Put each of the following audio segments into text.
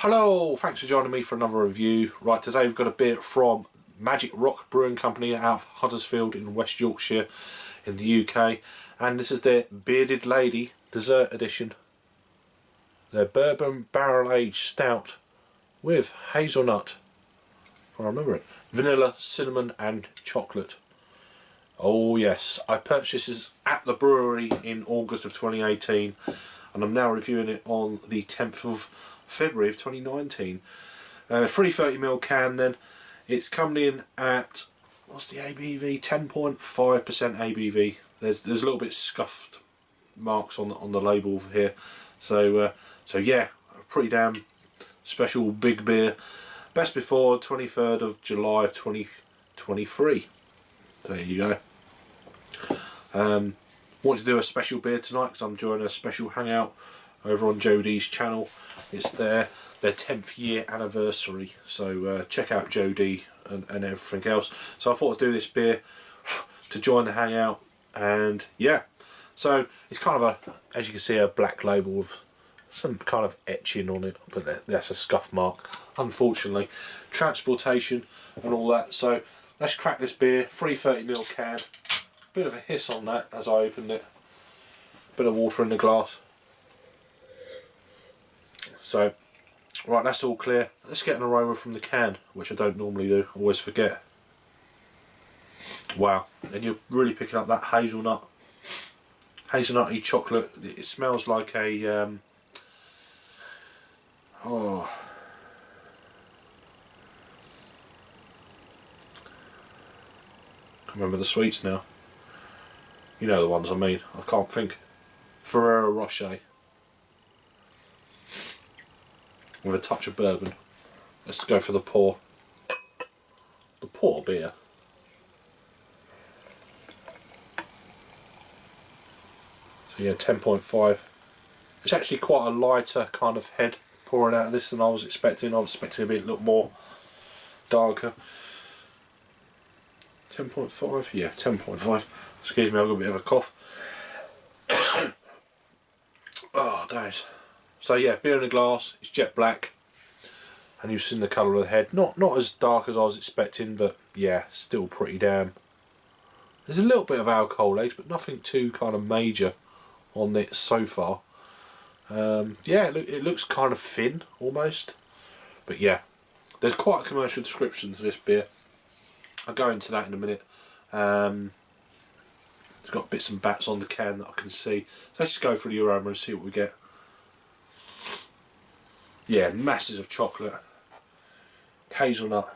Hello, thanks for joining me for another review. Right, today we've got a beer from Magic Rock Brewing Company out of Huddersfield in West Yorkshire in the UK, and this is their Bearded Lady Dessert Edition. Their Bourbon Barrel Aged Stout with hazelnut, if I remember it, vanilla, cinnamon and chocolate. Oh yes, I purchased this at the brewery in August of 2018 and I'm now reviewing it on the 10th of February of 2019. 330ml can then. It's coming in at, what's the ABV? 10.5% ABV. There's a little bit scuffed marks on the label here. So yeah, a pretty damn special big beer. Best before 23rd of July of 2023. There you go. Want to do a special beer tonight because I'm doing a special hangout over on Jodie's channel. It's their 10th year anniversary, so check out Jodie and everything else. So I thought I'd do this beer to join the hangout, and yeah, so it's kind of a, as you can see, a black label with some kind of etching on it, but that's a scuff mark, unfortunately. Transportation and all that. So let's crack this beer. 330ml can. Bit of a hiss on that as I opened it. Bit of water in the glass. So, right, that's all clear. Let's get an aroma from the can, which I don't normally do. I always forget. Wow, and you're really picking up that hazelnut, hazelnutty chocolate. It smells like a oh. Can't remember the sweets now. You know the ones I mean. I can't think. Ferrero Rocher with a touch of bourbon. Let's go for the pour. The pour beer. So yeah, 10.5. It's actually quite a lighter kind of head pouring out of this than I was expecting. I was expecting a bit a little more darker. 10.5, yeah, 10.5. Excuse me, I've got a bit of a cough. Oh, days. So yeah, beer in a glass. It's jet black, and you've seen the colour of the head. Not as dark as I was expecting, but yeah, still pretty damn. There's a little bit of alcohol age, but nothing too kind of major on it so far. Yeah, it looks kind of thin almost, but yeah, there's quite a commercial description to this beer. I'll go into that in a minute. It's got bits and bats on the can that I can see. So let's just go through the aroma and see what we get. Yeah, masses of chocolate, hazelnut,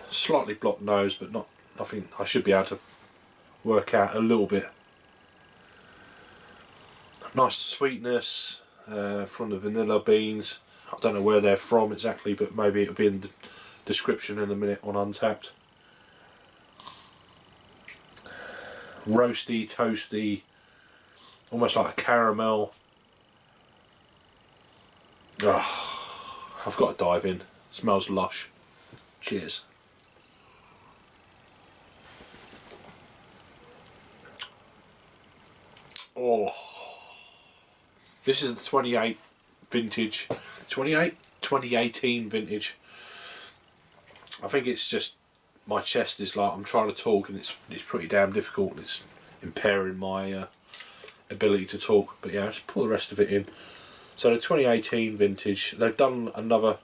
slightly blocked nose, but nothing. I should be able to work out a little bit. Nice sweetness from the vanilla beans. I don't know where they're from exactly, but maybe it'll be in the description in a minute on Untapped. Roasty, toasty, almost like a caramel. Oh, I've got to dive in. Smells lush. Cheers. Oh, this is the 28 vintage. 2018 vintage. I think it's just my chest is like, I'm trying to talk and it's pretty damn difficult and it's impairing my ability to talk, but yeah, let's pour the rest of it in. So the 2018 vintage, they've done another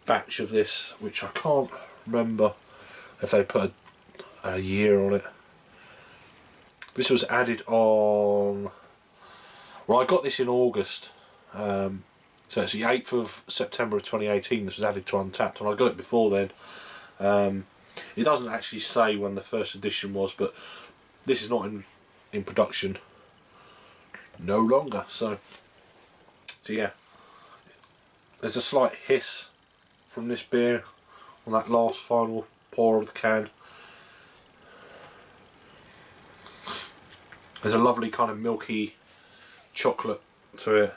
batch of this, which I can't remember if they put a year on it. This was added on, well, I got this in August, so it's the 8th of September of 2018 this was added to Untapped, and I got it before then. It doesn't actually say when the first edition was, but this is not in production no longer, so yeah, there's a slight hiss from this beer on that last final pour of the can. There's a lovely kind of milky chocolate to it.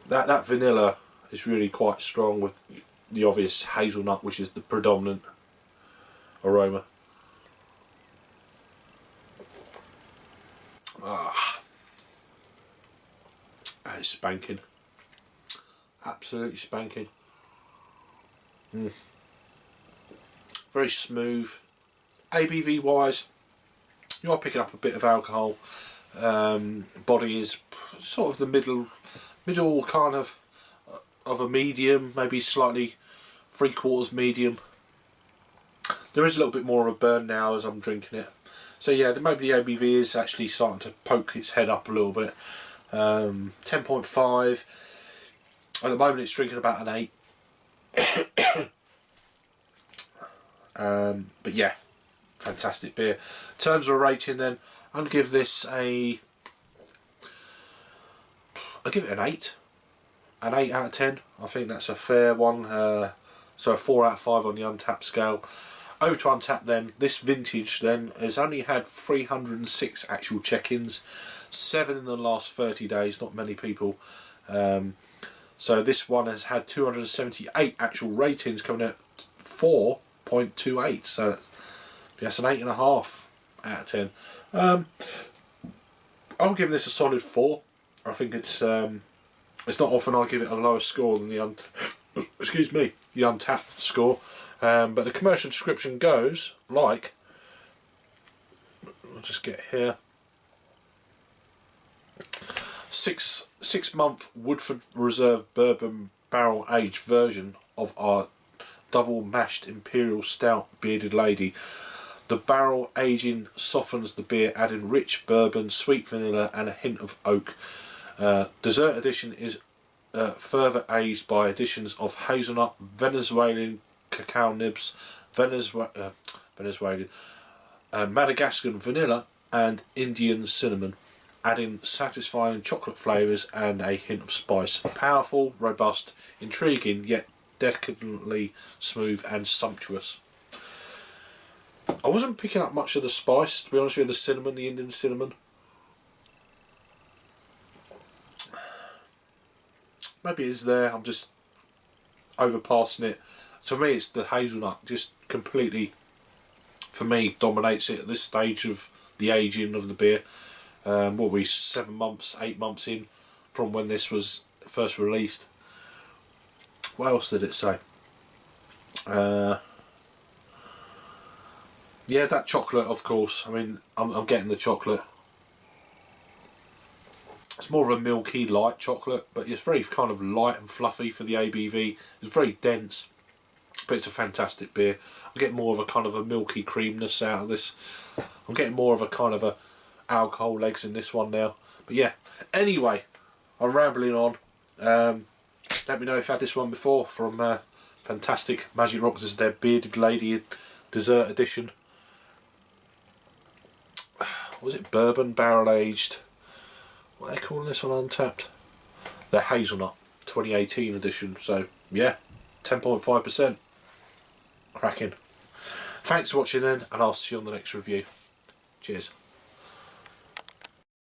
That vanilla is really quite strong with the obvious hazelnut, which is the predominant aroma. That is spanking. Absolutely spanking. Very smooth. ABV wise, you are picking up a bit of alcohol. Body is sort of the middle kind of a medium, maybe slightly 3/4 medium. There is a little bit more of a burn now as I'm drinking it. So yeah, maybe the ABV is actually starting to poke its head up a little bit. 10.5. At the moment it's drinking about an 8. But yeah, fantastic beer. In terms of a rating then, I'm going to give this I'll give it an 8. An 8 out of 10. I think that's a fair one. So a 4 out of 5 on the Untapped scale. Over to Untapped then, this vintage then has only had 306 actual check-ins, 7 in the last 30 days, not many people. So this one has had 278 actual ratings, coming at 4.28, so that's an 8.5 out of 10. I'll give this a solid 4. I think it's not often I give it a lower score than the Untapped score. But the commercial description goes like, I'll just get here, 6-month Woodford Reserve Bourbon barrel aged version of our double mashed Imperial Stout Bearded Lady. The barrel aging softens the beer, adding rich bourbon, sweet vanilla and a hint of oak. Dessert edition is further aged by additions of Hazelnut, Venezuelan Cacao Nibs, Venezuelan, Madagascan vanilla and Indian cinnamon, adding satisfying chocolate flavours and a hint of spice. Powerful, robust, intriguing, yet decadently smooth and sumptuous. I wasn't picking up much of the spice, to be honest with you, the cinnamon, the Indian cinnamon. Maybe it is there, I'm just overpassing it. So for me it's the hazelnut, just completely, for me, dominates it at this stage of the aging of the beer. What were we, 7 months, 8 months in from when this was first released. What else did it say? Yeah, that chocolate, of course. I mean, I'm getting the chocolate. It's more of a milky, light chocolate, but it's very kind of light and fluffy for the ABV. It's very dense, but it's a fantastic beer. I get more of a kind of a milky creaminess out of this. I'm getting more of a kind of a alcohol legs in this one now. But yeah, anyway, I'm rambling on. Let me know if you've had this one before from fantastic Magic Rock. This is their Bearded Lady Dessert Edition. Was it bourbon barrel aged? What are they calling this on Untapped? The Hazelnut 2018 edition. So yeah, 10.5%. Cracking. Thanks for watching then, and I'll see you on the next review. Cheers.